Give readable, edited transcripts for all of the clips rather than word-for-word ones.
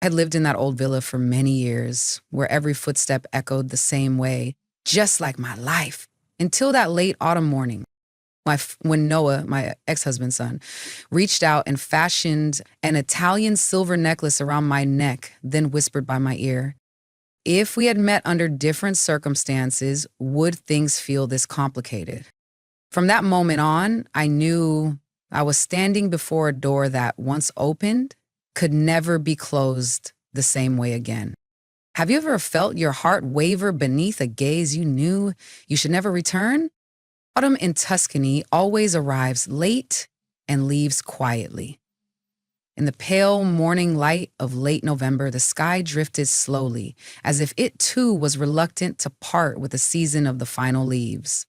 I had lived in that old villa for many years, where every footstep echoed the same way, just like my life, until that late autumn morning. When Noah, my ex-husband's son, reached out and fashioned an Italian silver necklace around my neck, then whispered by my ear, if we had met under different circumstances, would things feel this complicated? From that moment on, I knew I was standing before a door that, once opened, could never be closed the same way again. Have you ever felt your heart waver beneath a gaze you knew you should never return? Autumn in Tuscany always arrives late and leaves quietly. In the pale morning light of late November, the sky drifted slowly, as if it too was reluctant to part with the season of the final leaves.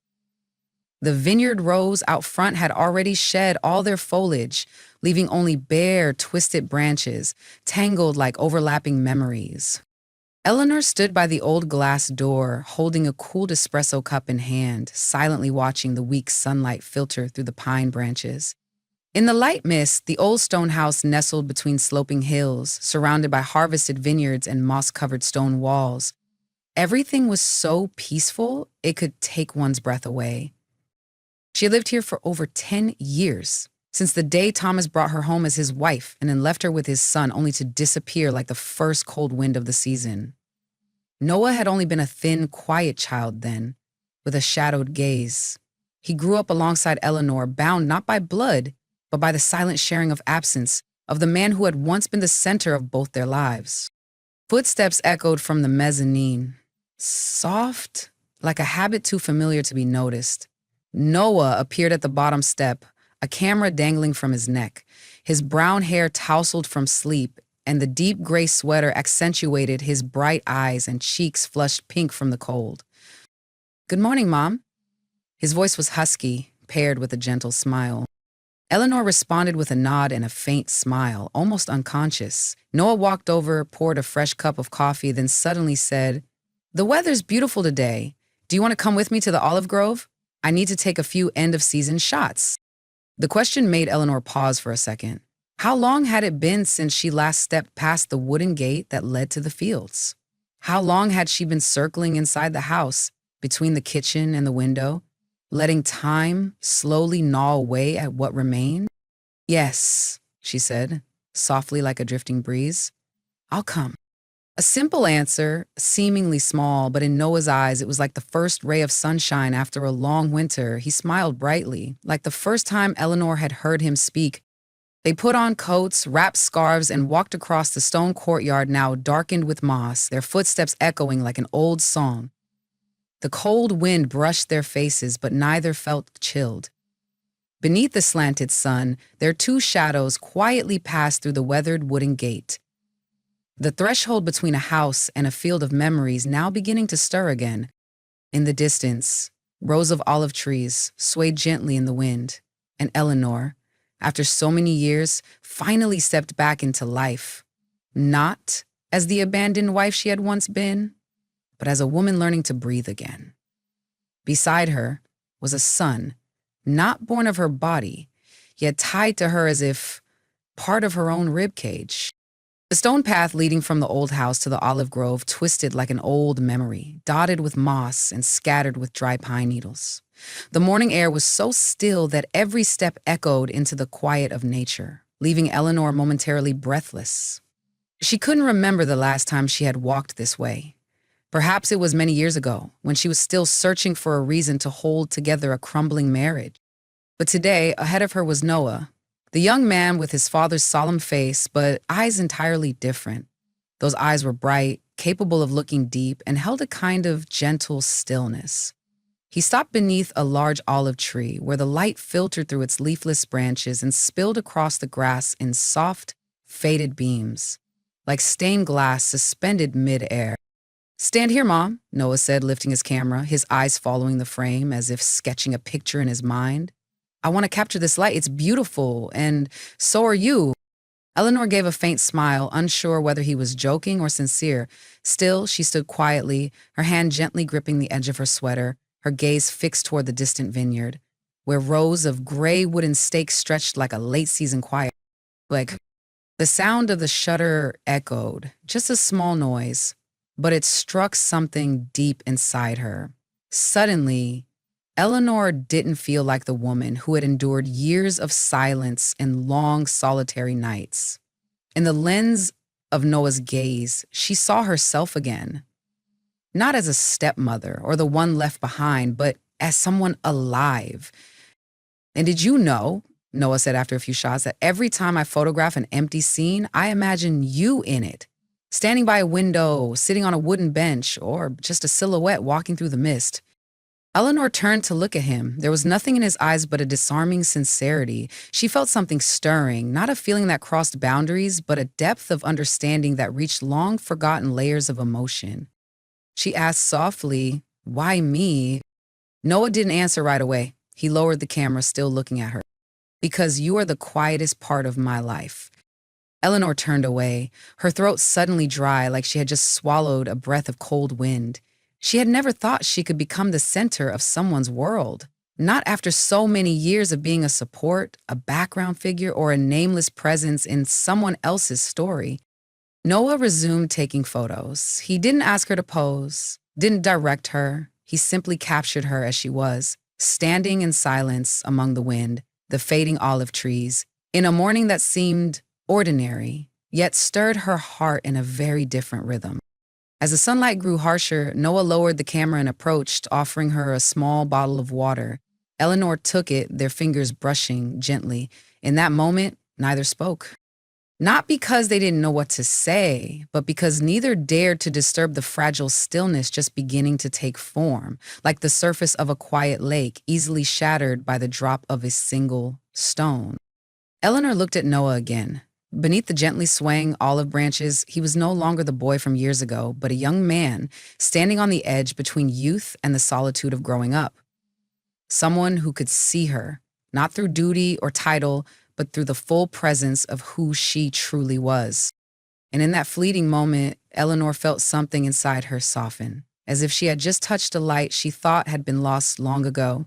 The vineyard rows out front had already shed all their foliage, leaving only bare, twisted branches, tangled like overlapping memories. Eleanor stood by the old glass door, holding a cooled espresso cup in hand, silently watching the weak sunlight filter through the pine branches. In the light mist, the old stone house nestled between sloping hills, surrounded by harvested vineyards and moss-covered stone walls. Everything was so peaceful, it could take one's breath away. She had lived here for over 10 years, since the day Thomas brought her home as his wife and then left her with his son only to disappear like the first cold wind of the season. Noah had only been a thin, quiet child then, with a shadowed gaze. He grew up alongside Eleanor, bound not by blood, but by the silent sharing of absence of the man who had once been the center of both their lives. Footsteps echoed from the mezzanine, soft, like a habit too familiar to be noticed. Noah appeared at the bottom step, a camera dangling from his neck, his brown hair tousled from sleep, and the deep gray sweater accentuated his bright eyes and cheeks flushed pink from the cold. "Good morning, Mom." His voice was husky, paired with a gentle smile. Eleanor responded with a nod and a faint smile, almost unconscious. Noah walked over, poured a fresh cup of coffee, then suddenly said, "The weather's beautiful today. Do you want to come with me to the olive grove? I need to take a few end-of-season shots." The question made Eleanor pause for a second. How long had it been since she last stepped past the wooden gate that led to the fields? How long had she been circling inside the house, between the kitchen and the window, letting time slowly gnaw away at what remained? "Yes," she said, softly like a drifting breeze. "I'll come." A simple answer, seemingly small, but in Noah's eyes it was like the first ray of sunshine after a long winter. He smiled brightly, like the first time Eleanor had heard him speak. They put on coats, wrapped scarves, and walked across the stone courtyard now darkened with moss, their footsteps echoing like an old song. The cold wind brushed their faces, but neither felt chilled. Beneath the slanted sun, their two shadows quietly passed through the weathered wooden gate. The threshold between a house and a field of memories now beginning to stir again. In the distance, rows of olive trees swayed gently in the wind, and Eleanor, after so many years, finally stepped back into life. Not as the abandoned wife she had once been, but as a woman learning to breathe again. Beside her was a son, not born of her body, yet tied to her as if part of her own ribcage. The stone path leading from the old house to the olive grove twisted like an old memory, dotted with moss and scattered with dry pine needles. The morning air was so still that every step echoed into the quiet of nature, leaving Eleanor momentarily breathless. She couldn't remember the last time she had walked this way. Perhaps it was many years ago, when she was still searching for a reason to hold together a crumbling marriage. But today, ahead of her was Noah, the young man with his father's solemn face, but eyes entirely different. Those eyes were bright, capable of looking deep, and held a kind of gentle stillness. He stopped beneath a large olive tree where the light filtered through its leafless branches and spilled across the grass in soft, faded beams, like stained glass suspended mid-air. "Stand here, Mom," Noah said, lifting his camera, his eyes following the frame as if sketching a picture in his mind. "I want to capture this light. It's beautiful, and so are you." Eleanor gave a faint smile, unsure whether he was joking or sincere. Still, she stood quietly, her hand gently gripping the edge of her sweater, her gaze fixed toward the distant vineyard, where rows of gray wooden stakes stretched like a late-season choir. The The sound of the shutter echoed, just a small noise, but it struck something deep inside her. Suddenly, Eleanor didn't feel like the woman who had endured years of silence and long solitary nights. In the lens of Noah's gaze, she saw herself again, not as a stepmother or the one left behind, but as someone alive. And did you know, Noah said after a few shots, that every time I photograph an empty scene, I imagine you in it, standing by a window, sitting on a wooden bench, or just a silhouette walking through the mist. Eleanor turned to look at him. There was nothing in his eyes but a disarming sincerity. She felt something stirring, not a feeling that crossed boundaries, but a depth of understanding that reached long-forgotten layers of emotion. She asked softly, "Why me?" Noah didn't answer right away. He lowered the camera, still looking at her. "Because you are the quietest part of my life." Eleanor turned away, her throat suddenly dry like she had just swallowed a breath of cold wind. She had never thought she could become the center of someone's world. Not after so many years of being a support, a background figure, or a nameless presence in someone else's story. Noah resumed taking photos. He didn't ask her to pose, didn't direct her. He simply captured her as she was, standing in silence among the wind, the fading olive trees, in a morning that seemed ordinary, yet stirred her heart in a very different rhythm. As the sunlight grew harsher, Noah lowered the camera and approached, offering her a small bottle of water. Eleanor took it, their fingers brushing gently. In that moment, neither spoke. Not because they didn't know what to say, but because neither dared to disturb the fragile stillness just beginning to take form, like the surface of a quiet lake, easily shattered by the drop of a single stone. Eleanor looked at Noah again. Beneath the gently swaying olive branches, he was no longer the boy from years ago, but a young man standing on the edge between youth and the solitude of growing up. Someone who could see her, not through duty or title, but through the full presence of who she truly was. And in that fleeting moment, Eleanor felt something inside her soften, as if she had just touched a light she thought had been lost long ago.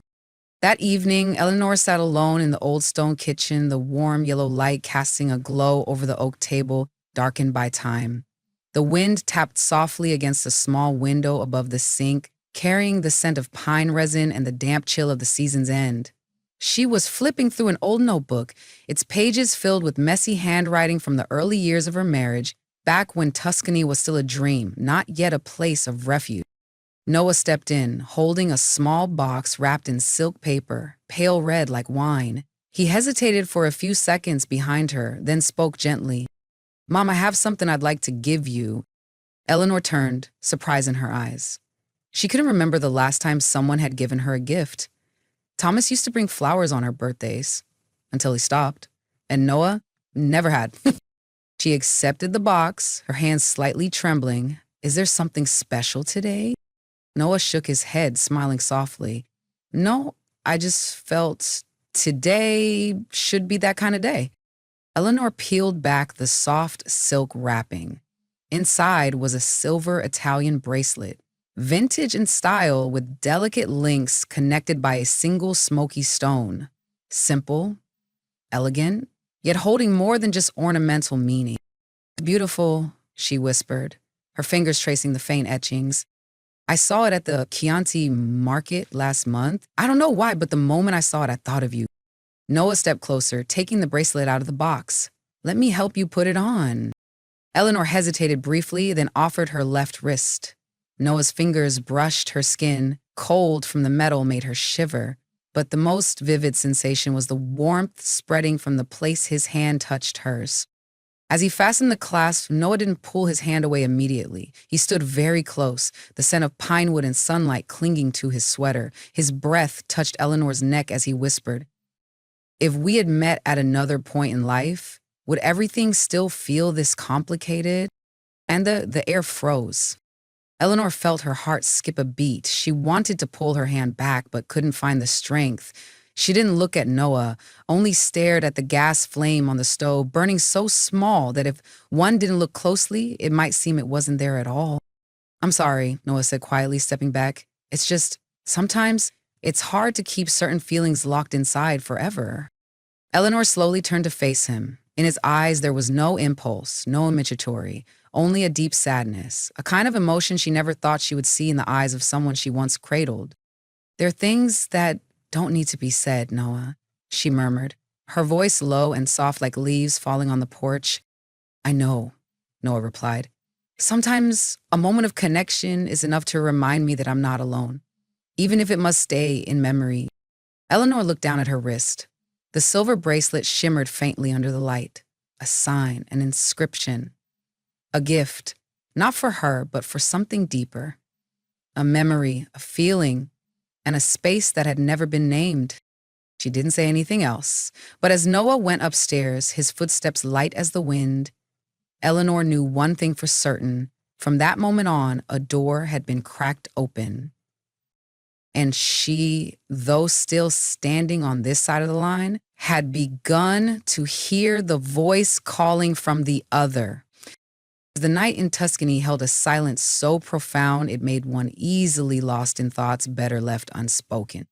That evening, Eleanor sat alone in the old stone kitchen, the warm yellow light casting a glow over the oak table, darkened by time. The wind tapped softly against a small window above the sink, carrying the scent of pine resin and the damp chill of the season's end. She was flipping through an old notebook, its pages filled with messy handwriting from the early years of her marriage, back when Tuscany was still a dream, not yet a place of refuge. Noah stepped in, holding a small box wrapped in silk paper, pale red like wine. He hesitated for a few seconds behind her, then spoke gently. "Mom, I have something I'd like to give you." Eleanor turned, surprise in her eyes. She couldn't remember the last time someone had given her a gift. Thomas used to bring flowers on her birthdays, until he stopped. And Noah never had. She accepted the box, her hands slightly trembling. "Is there something special today?" Noah shook his head, smiling softly. "No, I just felt today should be that kind of day." Eleanor peeled back the soft silk wrapping. Inside was a silver Italian bracelet, vintage in style with delicate links connected by a single smoky stone. Simple, elegant, yet holding more than just ornamental meaning. "Beautiful," she whispered, her fingers tracing the faint etchings. "I saw it at the Chianti market last month. I don't know why, but the moment I saw it, I thought of you." Noah stepped closer, taking the bracelet out of the box. "Let me help you put it on." Eleanor hesitated briefly, then offered her left wrist. Noah's fingers brushed her skin. Cold from the metal made her shiver. But the most vivid sensation was the warmth spreading from the place his hand touched hers. As he fastened the clasp, Noah didn't pull his hand away immediately. He stood very close, the scent of pine wood and sunlight clinging to his sweater. His breath touched Eleanor's neck as he whispered, "If we had met at another point in life, would everything still feel this complicated?" And the air froze. Eleanor felt her heart skip a beat. She wanted to pull her hand back, but couldn't find the strength. She didn't look at Noah, only stared at the gas flame on the stove, burning so small that if one didn't look closely, it might seem it wasn't there at all. "I'm sorry," Noah said quietly, stepping back. "It's just, sometimes it's hard to keep certain feelings locked inside forever." Eleanor slowly turned to face him. In his eyes, there was no impulse, no immaturity, only a deep sadness, a kind of emotion she never thought she would see in the eyes of someone she once cradled. There are things that don't need to be said, Noah, she murmured, her voice low and soft like leaves falling on the porch. I know, Noah replied. Sometimes a moment of connection is enough to remind me that I'm not alone, even if it must stay in memory. Eleanor looked down at her wrist. The silver bracelet shimmered faintly under the light. A sign, an inscription. A gift, not for her, but for something deeper. A memory, a feeling, and a space that had never been named. She didn't say anything else, but as Noah went upstairs, his footsteps light as the wind, Eleanor knew one thing for certain. From that moment on, a door had been cracked open. And she, though still standing on this side of the line, had begun to hear the voice calling from the other. The night in Tuscany held a silence so profound it made one easily lost in thoughts better left unspoken.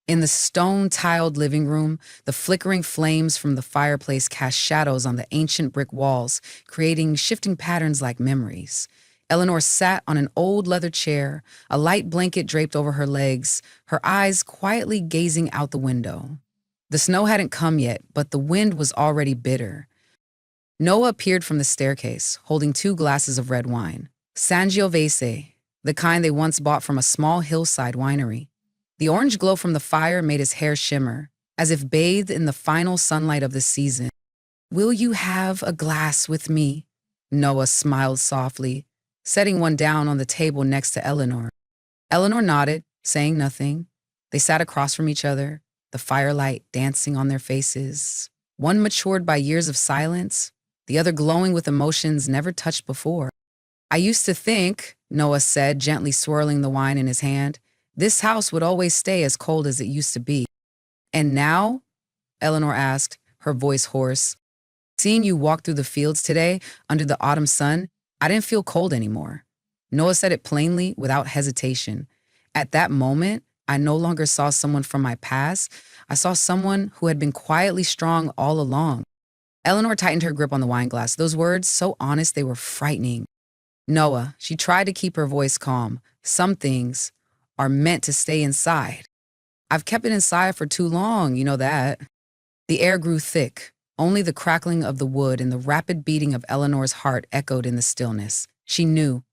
In the stone-tiled living room, the flickering flames from the fireplace cast shadows on the ancient brick walls, creating shifting patterns like memories. Eleanor sat on an old leather chair, a light blanket draped over her legs, her eyes quietly gazing out the window. The snow hadn't come yet, but the wind was already bitter. Noah appeared from the staircase, holding 2 glasses of red wine. Sangiovese, the kind they once bought from a small hillside winery. The orange glow from the fire made his hair shimmer, as if bathed in the final sunlight of the season. Will you have a glass with me? Noah smiled softly, setting one down on the table next to Eleanor. Eleanor nodded, saying nothing. They sat across from each other, the firelight dancing on their faces, one matured by years of silence, the other glowing with emotions never touched before. I used to think, Noah said, gently swirling the wine in his hand, this house would always stay as cold as it used to be. And now? Eleanor asked, her voice hoarse. Seeing you walk through the fields today, under the autumn sun, I didn't feel cold anymore. Noah said it plainly, without hesitation. At that moment, I no longer saw someone from my past. I saw someone who had been quietly strong all along. Eleanor tightened her grip on the wine glass. Those words, so honest they were frightening. Noah, she tried to keep her voice calm. Some things are meant to stay inside. I've kept it inside for too long, you know that. The air grew thick. Only the crackling of the wood and the rapid beating of Eleanor's heart echoed in the stillness. She knew.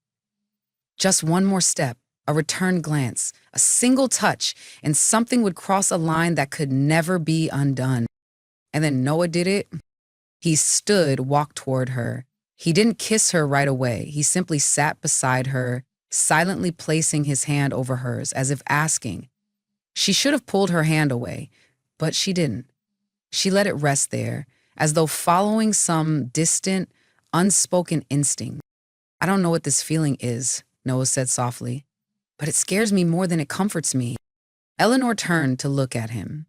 Just one more step, a return glance, a single touch, and something would cross a line that could never be undone. And then Noah did it. He stood, walked toward her. He didn't kiss her right away. He simply sat beside her, silently placing his hand over hers, as if asking. She should have pulled her hand away, but she didn't. She let it rest there, as though following some distant, unspoken instinct. I don't know what this feeling is, Noah said softly, but it scares me more than it comforts me. Eleanor turned to look at him.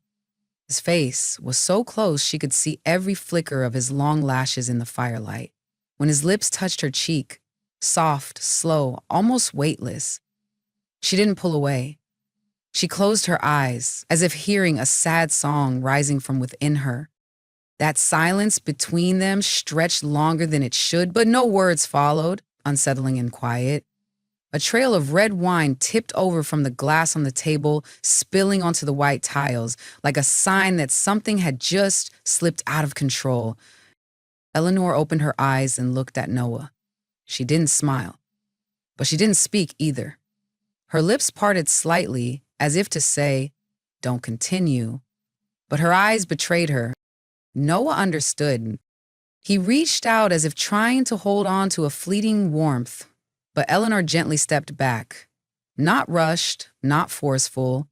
His face was so close she could see every flicker of his long lashes in the firelight. When his lips touched her cheek, soft, slow, almost weightless, she didn't pull away. She closed her eyes, as if hearing a sad song rising from within her. That silence between them stretched longer than it should, but no words followed, unsettling and quiet. A trail of red wine tipped over from the glass on the table, spilling onto the white tiles, like a sign that something had just slipped out of control. Eleanor opened her eyes and looked at Noah. She didn't smile, but she didn't speak either. Her lips parted slightly, as if to say, "Don't continue," but her eyes betrayed her. Noah understood. He reached out as if trying to hold on to a fleeting warmth, but Eleanor gently stepped back, not rushed, not forceful,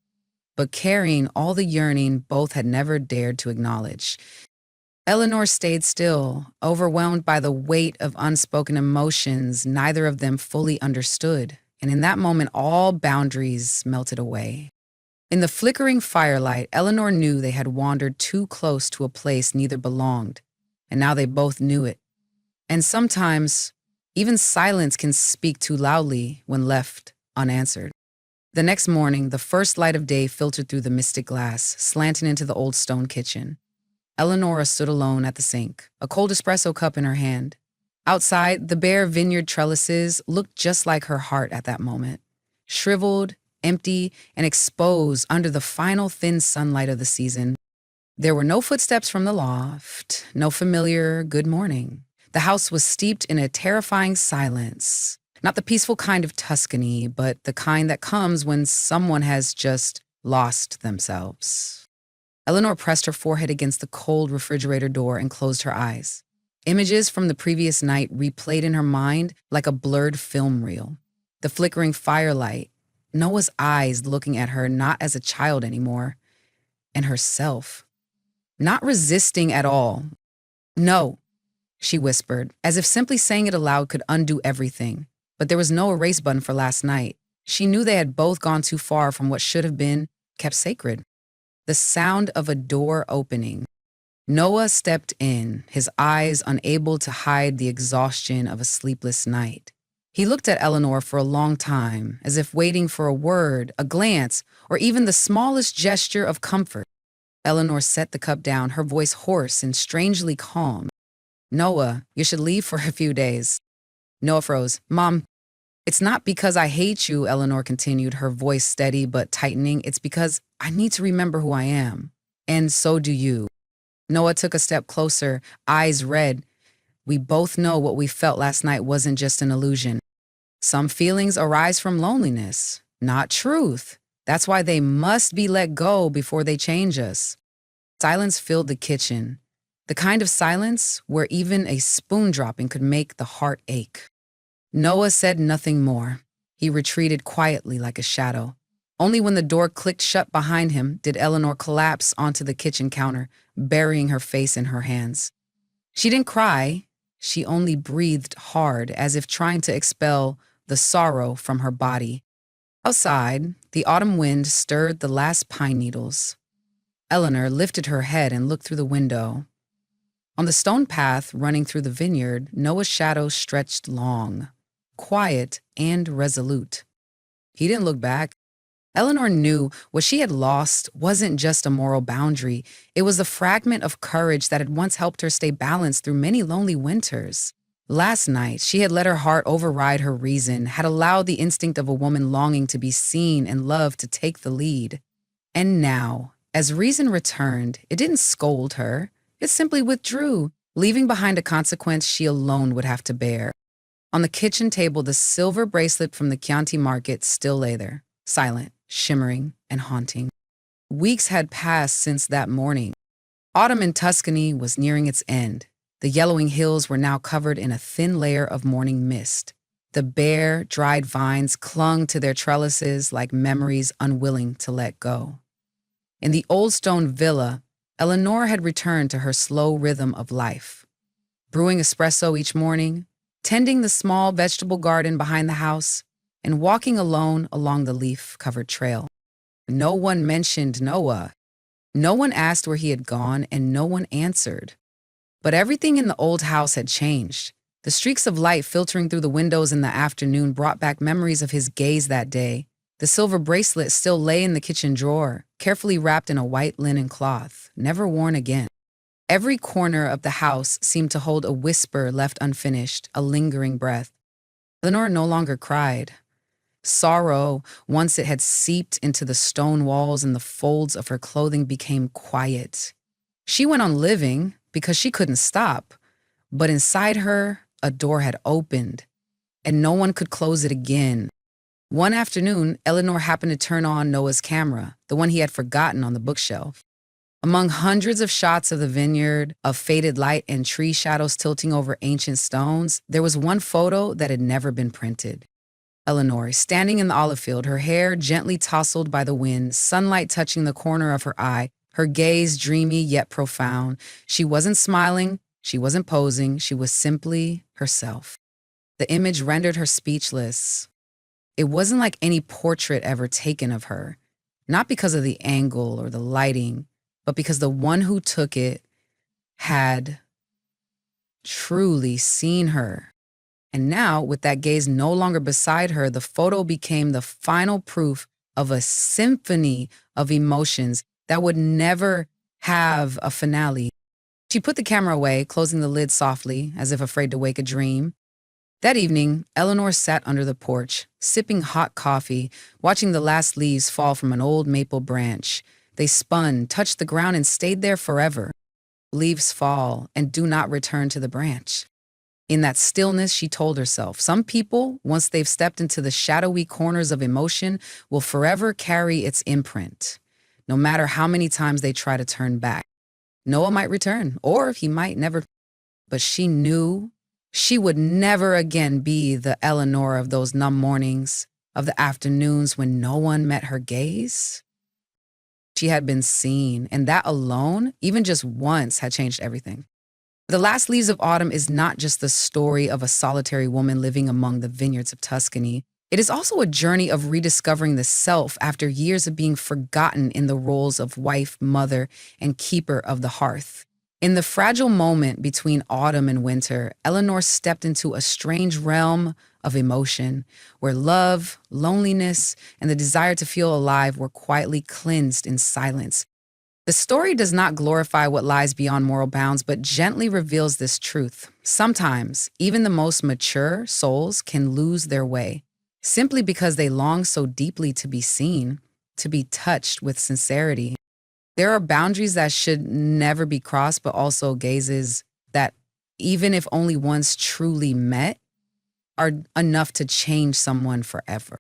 but carrying all the yearning both had never dared to acknowledge. Eleanor stayed still, overwhelmed by the weight of unspoken emotions neither of them fully understood, and in that moment all boundaries melted away. In the flickering firelight, Eleanor knew they had wandered too close to a place neither belonged, and now they both knew it. And sometimes, even silence can speak too loudly when left unanswered. The next morning, the first light of day filtered through the mystic glass, slanting into the old stone kitchen. Eleonora stood alone at the sink, a cold espresso cup in her hand. Outside, the bare vineyard trellises looked just like her heart at that moment, shriveled, empty, and exposed under the final thin sunlight of the season. There were no footsteps from the loft, no familiar good morning. The house was steeped in a terrifying silence, not the peaceful kind of Tuscany, but the kind that comes when someone has just lost themselves. Eleanor pressed her forehead against the cold refrigerator door and closed her eyes. Images from the previous night replayed in her mind like a blurred film reel. The flickering firelight, Noah's eyes looking at her not as a child anymore, and herself. Not resisting at all. No, she whispered, as if simply saying it aloud could undo everything. But there was no erase button for last night. She knew they had both gone too far from what should have been kept sacred. The sound of a door opening. Noah stepped in, his eyes unable to hide the exhaustion of a sleepless night. He looked at Eleanor for a long time, as if waiting for a word, a glance, or even the smallest gesture of comfort. Eleanor set the cup down, her voice hoarse and strangely calm. "Noah, you should leave for a few days." Noah froze. "Mom, it's not because I hate you," Eleanor continued, her voice steady but tightening. "It's because I need to remember who I am. And so do you." Noah took a step closer, eyes red. "We both know what we felt last night wasn't just an illusion. Some feelings arise from loneliness, not truth. That's why they must be let go before they change us." Silence filled the kitchen, the kind of silence where even a spoon dropping could make the heart ache. Noah said nothing more. He retreated quietly like a shadow. Only when the door clicked shut behind him did Eleanor collapse onto the kitchen counter, burying her face in her hands. She didn't cry. She only breathed hard, as if trying to expel the sorrow from her body. Outside, the autumn wind stirred the last pine needles. Eleanor lifted her head and looked through the window. On the stone path running through the vineyard, Noah's shadow stretched long, quiet and resolute. He didn't look back. Eleanor knew what she had lost wasn't just a moral boundary. It was a fragment of courage that had once helped her stay balanced through many lonely winters. Last night, she had let her heart override her reason, had allowed the instinct of a woman longing to be seen and loved to take the lead. And now, as reason returned, it didn't scold her. It simply withdrew, leaving behind a consequence she alone would have to bear. On the kitchen table, the silver bracelet from the Chianti market still lay there, silent, shimmering, and haunting. Weeks had passed since that morning. Autumn in Tuscany was nearing its end. The yellowing hills were now covered in a thin layer of morning mist. The bare, dried vines clung to their trellises like memories unwilling to let go. In the old stone villa, Eleanor had returned to her slow rhythm of life. Brewing espresso each morning, tending the small vegetable garden behind the house, and walking alone along the leaf-covered trail. No one mentioned Noah. No one asked where he had gone, and no one answered. But everything in the old house had changed. The streaks of light filtering through the windows in the afternoon brought back memories of his gaze that day. The silver bracelet still lay in the kitchen drawer, carefully wrapped in a white linen cloth, never worn again. Every corner of the house seemed to hold a whisper left unfinished, a lingering breath. Eleanor no longer cried. Sorrow, once it had seeped into the stone walls and the folds of her clothing, became quiet. She went on living because she couldn't stop, but inside her, a door had opened, and no one could close it again. One afternoon, Eleanor happened to turn on Noah's camera, the one he had forgotten on the bookshelf. Among hundreds of shots of the vineyard, of faded light and tree shadows tilting over ancient stones, there was one photo that had never been printed. Eleanor, standing in the olive field, her hair gently tousled by the wind, sunlight touching the corner of her eye, her gaze dreamy yet profound. She wasn't smiling, she wasn't posing, she was simply herself. The image rendered her speechless. It wasn't like any portrait ever taken of her, not because of the angle or the lighting, but because the one who took it had truly seen her. And now, with that gaze no longer beside her, the photo became the final proof of a symphony of emotions that would never have a finale. She put the camera away, closing the lid softly, as if afraid to wake a dream. That evening, Eleanor sat under the porch, sipping hot coffee, watching the last leaves fall from an old maple branch. They spun, touched the ground, and stayed there forever. Leaves fall and do not return to the branch. In that stillness, she told herself, some people, once they've stepped into the shadowy corners of emotion, will forever carry its imprint, no matter how many times they try to turn back. Noah might return, or he might never, but she knew she would never again be the Eleanor of those numb mornings, of the afternoons when no one met her gaze. She had been seen, and that alone, even just once, had changed everything. The Last Leaves of Autumn is not just the story of a solitary woman living among the vineyards of Tuscany. It is also a journey of rediscovering the self after years of being forgotten in the roles of wife, mother, and keeper of the hearth. In the fragile moment between autumn and winter, Eleanor stepped into a strange realm of emotion where love, loneliness, and the desire to feel alive were quietly cleansed in silence. The story does not glorify what lies beyond moral bounds, but gently reveals this truth. Sometimes, even the most mature souls can lose their way, simply because they long so deeply to be seen, to be touched with sincerity. There are boundaries that should never be crossed, but also gazes that, even if only once truly met, are enough to change someone forever.